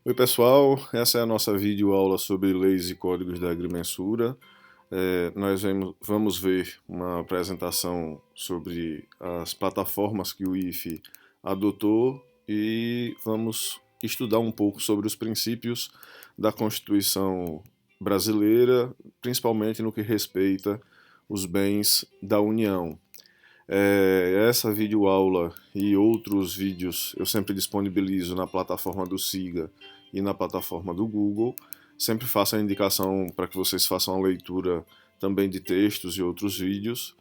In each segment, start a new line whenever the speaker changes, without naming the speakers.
Oi pessoal, essa é a nossa videoaula sobre leis e códigos da agrimensura. Nós vamos ver uma apresentação sobre as plataformas que o IFE adotou e vamos estudar um pouco sobre os princípios da Constituição brasileira, principalmente no que respeita os bens da União. Essa videoaula e outros vídeos eu sempre disponibilizo na plataforma do Siga e na plataforma do Google. Sempre faço a indicação para que vocês façam a leitura também de textos e outros vídeos.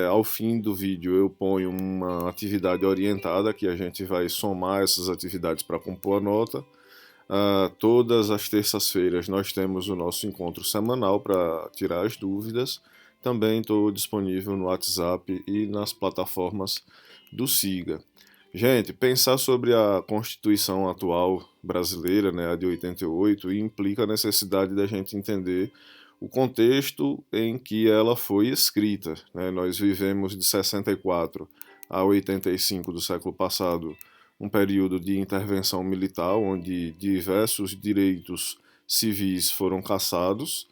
Ao fim do vídeo eu ponho uma atividade orientada que a gente vai somar essas atividades para compor a nota. Todas as terças-feiras nós temos o nosso encontro semanal para tirar as dúvidas. Também estou disponível no WhatsApp e nas plataformas do Siga. Gente, pensar sobre a Constituição atual brasileira, né, a de 88, implica a necessidade da gente entender o contexto em que ela foi escrita, né? Nós vivemos de 64 a 85 do século passado um período de intervenção militar, onde diversos direitos civis foram cassados,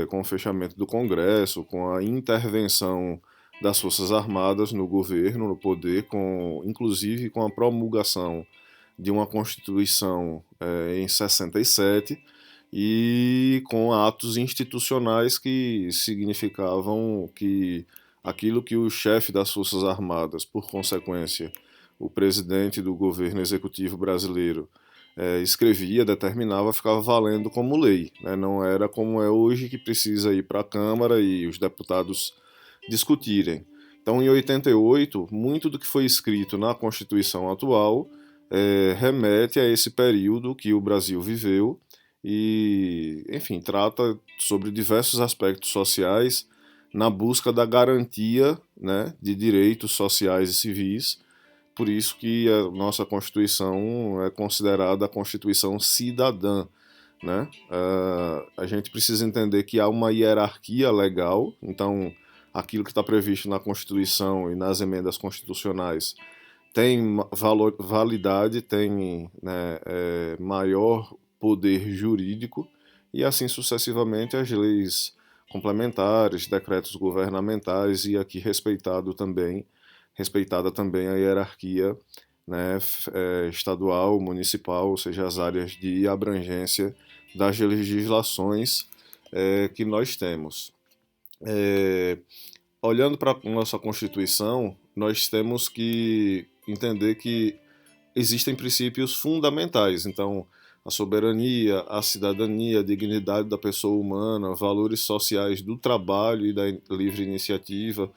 com o fechamento do Congresso, com a intervenção das Forças Armadas no governo, no poder, inclusive com a promulgação de uma Constituição em 67 e com atos institucionais que significavam que aquilo que o chefe das Forças Armadas, por consequência, o presidente do governo executivo brasileiro, escrevia, determinava, ficava valendo como lei. Né? Não era como é hoje, que precisa ir para a Câmara e os deputados discutirem. Então, em 88, muito do que foi escrito na Constituição atual remete a esse período que o Brasil viveu e, enfim, trata sobre diversos aspectos sociais na busca da garantia, né, de direitos sociais e civis. Por isso que a nossa Constituição é considerada a Constituição cidadã. Né? A gente precisa entender que há uma hierarquia legal, então aquilo que está previsto na Constituição e nas emendas constitucionais tem validade, tem, né, maior poder jurídico, e assim sucessivamente as leis complementares, decretos governamentais, e aqui respeitada também a hierarquia, né, estadual, municipal, ou seja, as áreas de abrangência das legislações que nós temos. É, Olhando para a nossa Constituição, nós temos que entender que existem princípios fundamentais. Então, a soberania, a cidadania, a dignidade da pessoa humana, valores sociais do trabalho e da livre iniciativa,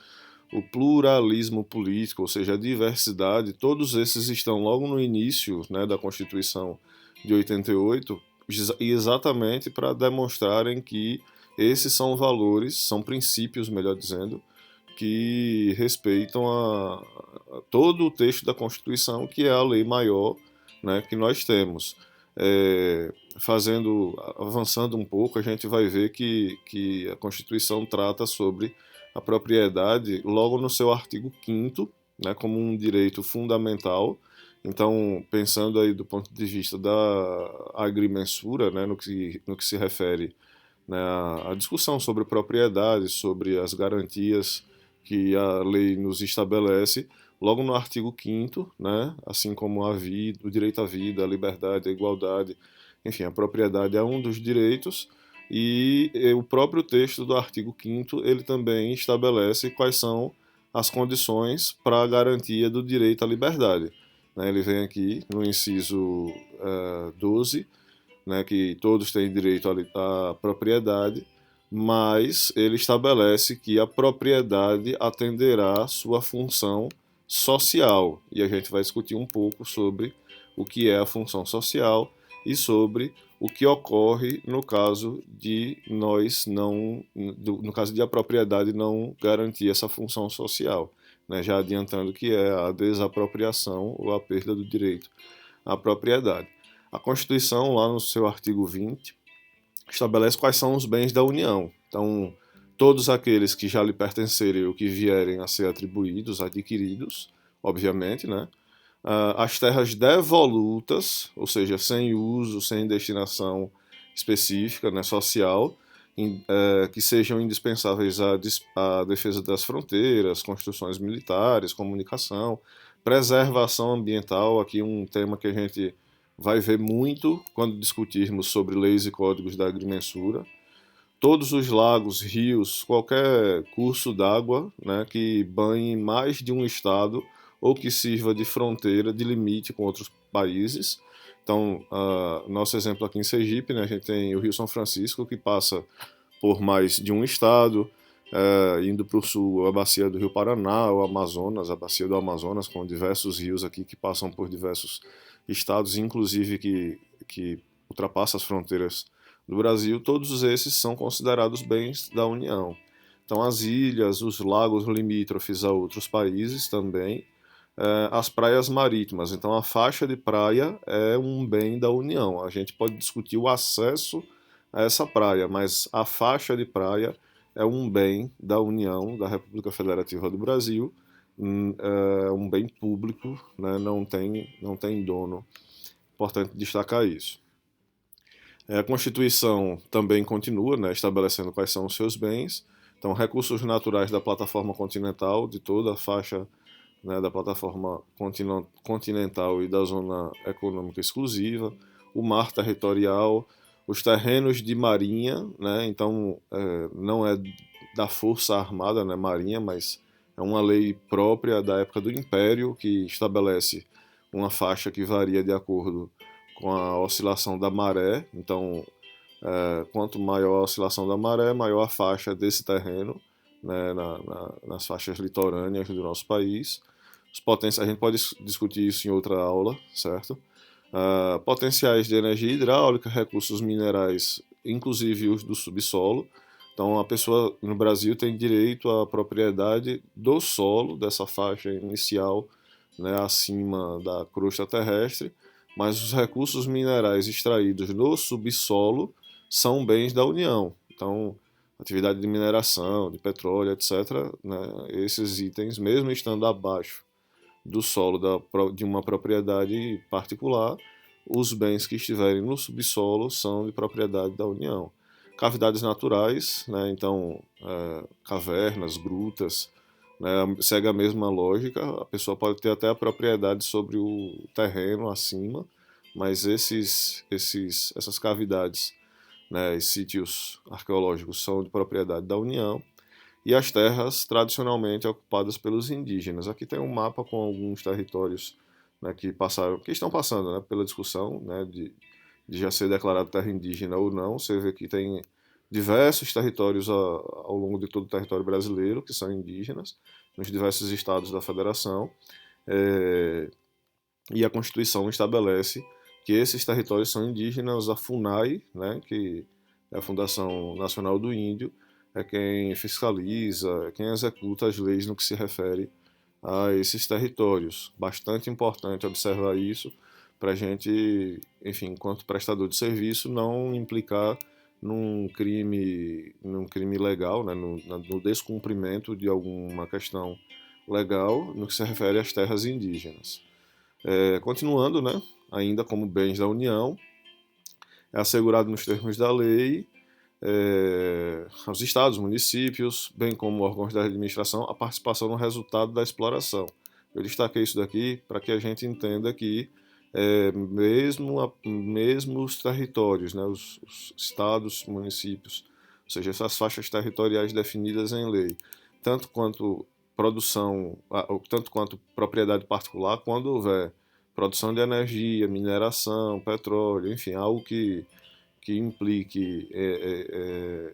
o pluralismo político, ou seja, a diversidade, todos esses estão logo no início, né, da Constituição de 88, exatamente para demonstrarem que esses são valores, são princípios, melhor dizendo, que respeitam a todo o texto da Constituição, que é a lei maior, né, que nós temos. Avançando um pouco, a gente vai ver que a Constituição trata sobre a propriedade logo no seu artigo 5º, né, como um direito fundamental. Então, pensando aí do ponto de vista da agrimensura, né, no que se refere, né, à discussão sobre propriedade, sobre as garantias que a lei nos estabelece, logo no artigo 5º, né, assim como a vida, o direito à vida, a liberdade, a igualdade, enfim, a propriedade é um dos direitos, e o próprio texto do artigo 5º ele também estabelece quais são as condições para a garantia do direito à liberdade. Né? Ele vem aqui no inciso 12, né, que todos têm direito à propriedade, mas ele estabelece que a propriedade atenderá sua função social. E a gente vai discutir um pouco sobre o que é a função social e sobre o que ocorre no caso de nós não, no caso de a propriedade não garantir essa função social, né? Já adiantando que é a desapropriação ou a perda do direito à propriedade. A Constituição, lá no seu artigo 20, estabelece quais são os bens da União. Então, todos aqueles que já lhe pertencerem ou que vierem a ser atribuídos, adquiridos, obviamente, né? as terras devolutas, ou seja, sem uso, sem destinação específica, né, social, que sejam indispensáveis à defesa das fronteiras, construções militares, comunicação, preservação ambiental, aqui um tema que a gente vai ver muito quando discutirmos sobre leis e códigos da agrimensura. Todos os lagos, rios, qualquer curso d'água, né, que banhe mais de um estado ou que sirva de fronteira, de limite com outros países. Então, nosso exemplo aqui em Sergipe, né, a gente tem o Rio São Francisco, que passa por mais de um estado, indo para o sul, a bacia do Rio Paraná, o Amazonas, a bacia do Amazonas, com diversos rios aqui que passam por diversos estados, inclusive que ultrapassa as fronteiras do Brasil. Todos esses são considerados bens da União. Então, as ilhas, os lagos limítrofes a outros países também, as praias marítimas. Então, a faixa de praia é um bem da União. A gente pode discutir o acesso a essa praia, mas a faixa de praia é um bem da União, da República Federativa do Brasil, é um bem público, né? Não tem dono. Importante destacar isso. A Constituição também continua, né, estabelecendo quais são os seus bens. Então, recursos naturais da plataforma continental, de toda a faixa, né, da plataforma continental e da zona econômica exclusiva, o mar territorial, os terrenos de marinha, né, então não é da Força Armada, né, marinha, mas é uma lei própria da época do Império que estabelece uma faixa que varia de acordo com a oscilação da maré. Então, quanto maior a oscilação da maré, maior a faixa desse terreno, né, nas faixas litorâneas do nosso país. A gente pode discutir isso em outra aula, certo? Potenciais de energia hidráulica, recursos minerais, inclusive os do subsolo. Então, a pessoa no Brasil tem direito à propriedade do solo, dessa faixa inicial, né, acima da crosta terrestre, mas os recursos minerais extraídos no subsolo são bens da União. Então, atividade de mineração, de petróleo, etc., né, esses itens, mesmo estando abaixo do solo de uma propriedade particular, os bens que estiverem no subsolo são de propriedade da União. Cavidades naturais, né, então cavernas, grutas, né, segue a mesma lógica. A pessoa pode ter até a propriedade sobre o terreno acima, mas essas cavidades, né, e sítios arqueológicos são de propriedade da União, e as terras tradicionalmente ocupadas pelos indígenas. Aqui tem um mapa com alguns territórios, né, que estão passando, né, pela discussão, né, de já ser declarado terra indígena ou não. Você vê que tem diversos territórios ao longo de todo o território brasileiro que são indígenas, nos diversos estados da federação, e a Constituição estabelece que esses territórios são indígenas. A FUNAI, né, que é a Fundação Nacional do Índio, é quem fiscaliza, é quem executa as leis no que se refere a esses territórios. Bastante importante observar isso para a gente, enfim, enquanto prestador de serviço, não implicar num crime legal, né, no descumprimento de alguma questão legal no que se refere às terras indígenas. Continuando, né, ainda como bens da União, é assegurado nos termos da lei aos estados, municípios, bem como órgãos da administração, a participação no resultado da exploração. Eu destaquei isso daqui para que a gente entenda que mesmo os territórios, né, os estados, municípios, ou seja, essas faixas territoriais definidas em lei, tanto quanto tanto quanto propriedade particular, quando houver produção de energia, mineração, petróleo, enfim, algo que implique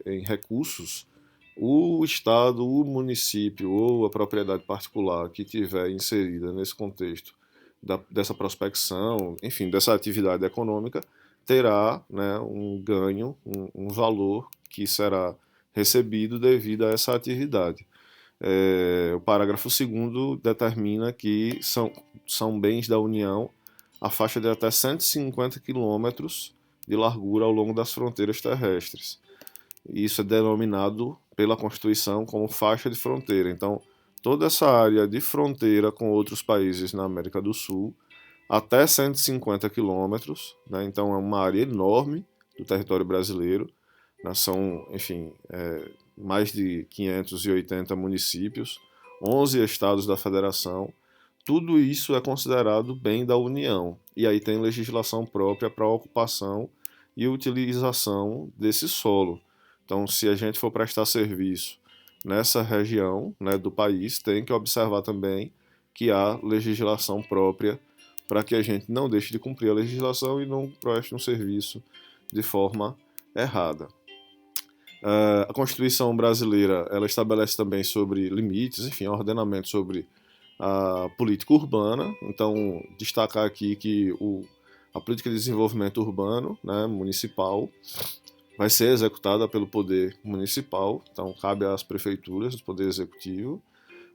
em recursos, o Estado, o município ou a propriedade particular que tiver inserida nesse contexto dessa prospecção, enfim, dessa atividade econômica, terá, né, um ganho, um valor que será recebido devido a essa atividade. O parágrafo 2º determina que são bens da União a faixa de até 150 quilômetros de largura ao longo das fronteiras terrestres. Isso é denominado pela Constituição como faixa de fronteira. Então, toda essa área de fronteira com outros países na América do Sul, até 150 quilômetros, né? Então é uma área enorme do território brasileiro, né? São, enfim, mais de 580 municípios, 11 estados da federação, tudo isso é considerado bem da União, e aí tem legislação própria para a ocupação e utilização desse solo. Então, se a gente for prestar serviço nessa região, né, do país, tem que observar também que há legislação própria para que a gente não deixe de cumprir a legislação e não preste um serviço de forma errada. A Constituição brasileira, ela estabelece também sobre limites, enfim, ordenamento sobre a política urbana. Então, destacar aqui que a política de desenvolvimento urbano, né, municipal, vai ser executada pelo poder municipal, então cabe às prefeituras do poder executivo,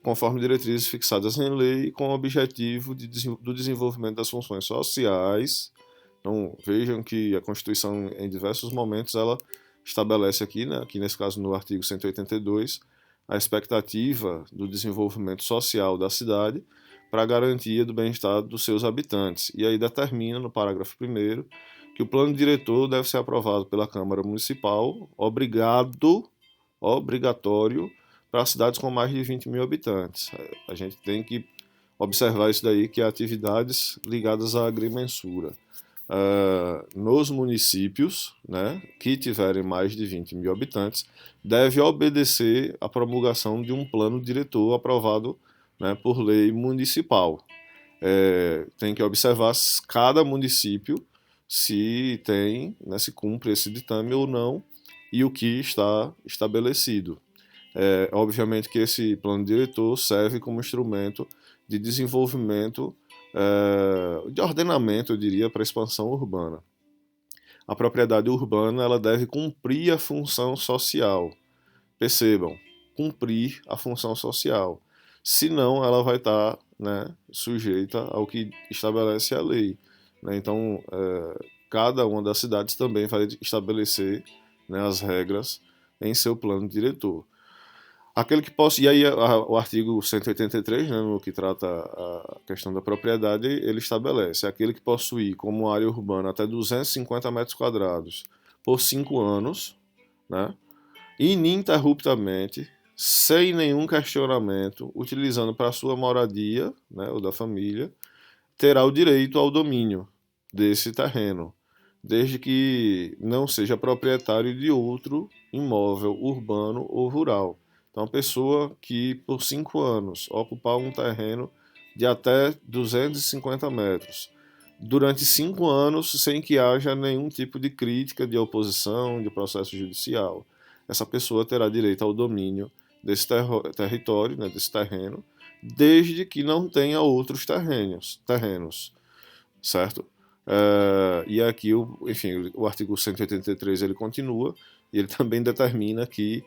conforme diretrizes fixadas em lei, com o objetivo do desenvolvimento das funções sociais. Então, vejam que a Constituição, em diversos momentos, ela estabelece aqui, né, aqui nesse caso no artigo 182, a expectativa do desenvolvimento social da cidade para a garantia do bem-estar dos seus habitantes. E aí determina, no parágrafo 1º, que o plano diretor deve ser aprovado pela Câmara Municipal, obrigatório, para cidades com mais de 20 mil habitantes. A gente tem que observar isso daí, que há atividades ligadas à agrimensura. Nos municípios, né, que tiverem mais de 20 mil habitantes, deve obedecer à promulgação de um plano diretor aprovado, né, por lei municipal. Tem que observar cada município se tem, né, se cumpre esse ditame ou não e o que está estabelecido. Obviamente que esse plano diretor serve como instrumento de desenvolvimento, de ordenamento, eu diria, para a expansão urbana. A propriedade urbana, ela deve cumprir a função social. Percebam, cumprir a função social. Senão, ela vai estar, né, sujeita ao que estabelece a lei. Né? Então, cada uma das cidades também vai estabelecer, né, as regras em seu plano diretor. Aquele que possui, e aí o artigo 183, né, no que trata a questão da propriedade, ele estabelece: aquele que possuir como área urbana até 250 metros quadrados por 5 anos, né, ininterruptamente, sem nenhum questionamento, utilizando para sua moradia, né, ou da família, terá o direito ao domínio desse terreno, desde que não seja proprietário de outro imóvel urbano ou rural. Então, a pessoa que por 5 anos ocupar um terreno de até 250 metros, durante 5 anos, sem que haja nenhum tipo de crítica, de oposição, de processo judicial, essa pessoa terá direito ao domínio desse território, né, desse terreno, desde que não tenha outros terrenos, certo? E aqui, enfim, o artigo 183 ele continua e ele também determina que,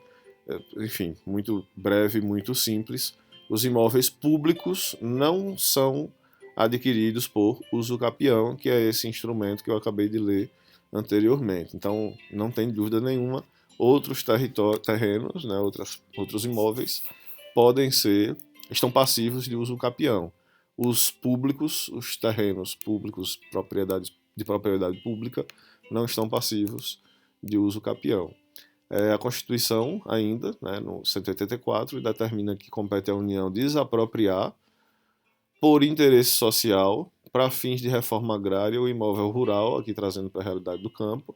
enfim, muito breve, muito simples, os imóveis públicos não são adquiridos por uso capião, que é esse instrumento que eu acabei de ler anteriormente. Então, não tem dúvida nenhuma, outros terrenos, né, outros imóveis estão passivos de uso capião. Os públicos, os terrenos públicos de propriedade pública, não estão passivos de uso capião. A Constituição, ainda, né, no 184, determina que compete à União desapropriar, por interesse social, para fins de reforma agrária, o imóvel rural, aqui trazendo para a realidade do campo,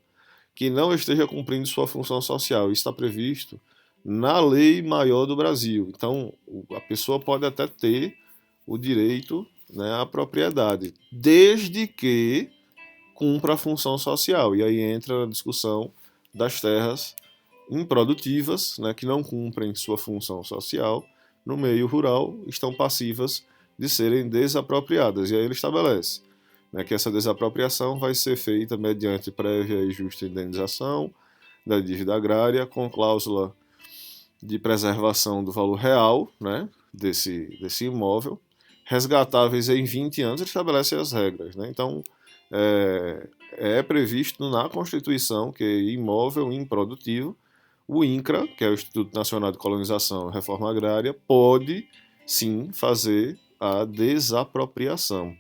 que não esteja cumprindo sua função social. Isso está previsto na lei maior do Brasil. Então, a pessoa pode até ter o direito, né, à propriedade, desde que cumpra a função social. E aí entra a discussão das terras improdutivas, né, que não cumprem sua função social no meio rural, estão passivas de serem desapropriadas. E aí ele estabelece, né, que essa desapropriação vai ser feita mediante prévia e justa indenização da dívida agrária, com cláusula de preservação do valor real, né, desse imóvel, resgatáveis em 20 anos. Ele estabelece as regras. Né? Então, é previsto na Constituição que imóvel improdutivo, o INCRA, que é o Instituto Nacional de Colonização e Reforma Agrária, pode sim, fazer a desapropriação.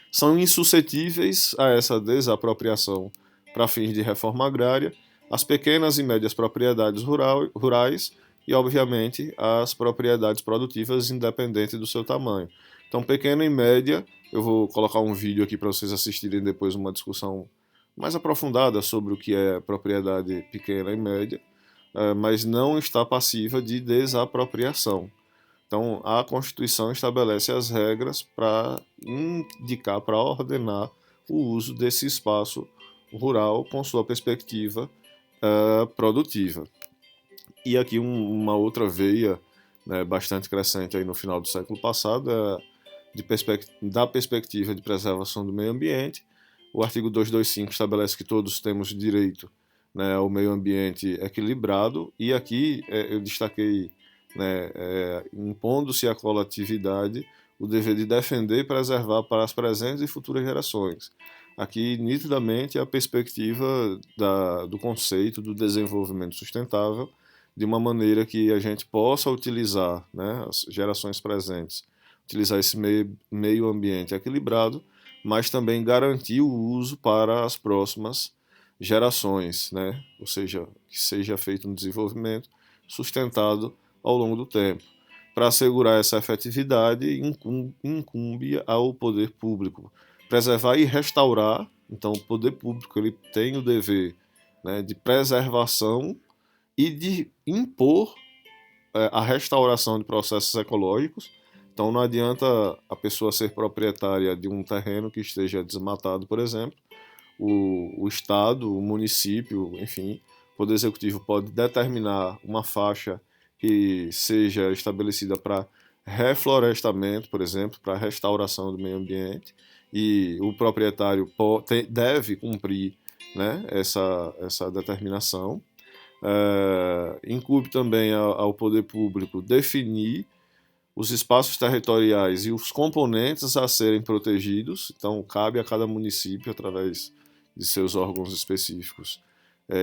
São insuscetíveis a essa desapropriação para fins de reforma agrária as pequenas e médias propriedades rurais e, obviamente, as propriedades produtivas independente do seu tamanho. Então, pequena e média, eu vou colocar um vídeo aqui para vocês assistirem depois uma discussão mais aprofundada sobre o que é propriedade pequena e média, mas não está passiva de desapropriação. Então, a Constituição estabelece as regras para indicar, para ordenar o uso desse espaço rural com sua perspectiva produtiva. E aqui uma outra veia, né, bastante crescente aí no final do século passado, da perspectiva de preservação do meio ambiente. O artigo 225 estabelece que todos temos direito, né, ao meio ambiente equilibrado, e aqui eu destaquei, né, impondo-se à coletividade o dever de defender e preservar para as presentes e futuras gerações. Aqui, nitidamente, a perspectiva do conceito do desenvolvimento sustentável, de uma maneira que a gente possa utilizar, né, as gerações presentes, utilizar esse meio ambiente equilibrado, mas também garantir o uso para as próximas gerações, né? Ou seja, que seja feito um desenvolvimento sustentado ao longo do tempo. Para assegurar essa efetividade, incumbe ao poder público preservar e restaurar. Então, o poder público ele tem o dever, né, de preservação e de impor a restauração de processos ecológicos. Então, não adianta a pessoa ser proprietária de um terreno que esteja desmatado, por exemplo. O Estado, o município, enfim, o Poder Executivo pode determinar uma faixa que seja estabelecida para reflorestamento, por exemplo, para restauração do meio ambiente, e o proprietário deve cumprir, né, essa determinação. Incumbe também ao poder público definir os espaços territoriais e os componentes a serem protegidos. Então, cabe a cada município, através de seus órgãos específicos,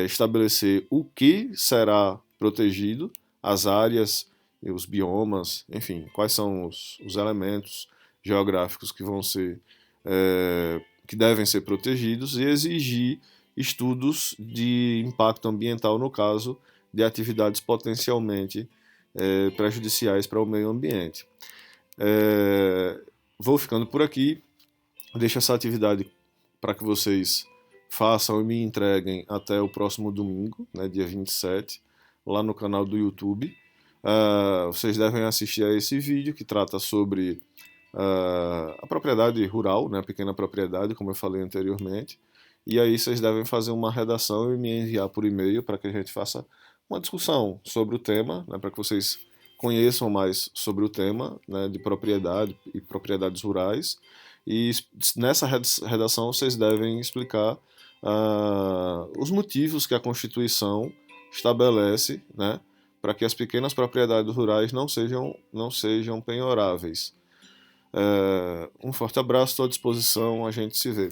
estabelecer o que será protegido, as áreas, os biomas, enfim, quais são os elementos geográficos que vão ser que devem ser protegidos, e exigir estudos de impacto ambiental no caso de atividades potencialmente prejudiciais para o meio ambiente. Vou ficando por aqui, deixo essa atividade para que vocês façam e me entreguem até o próximo domingo, né, dia 27, lá no canal do YouTube. Vocês devem assistir a esse vídeo que trata sobre a propriedade rural, né, a pequena propriedade, como eu falei anteriormente, e aí vocês devem fazer uma redação e me enviar por e-mail para que a gente faça uma discussão sobre o tema, né, para que vocês conheçam mais sobre o tema, né, de propriedade e propriedades rurais, e nessa redação vocês devem explicar os motivos que a Constituição estabelece, né, para que as pequenas propriedades rurais não sejam penhoráveis. Um forte abraço, estou à disposição, a gente se vê.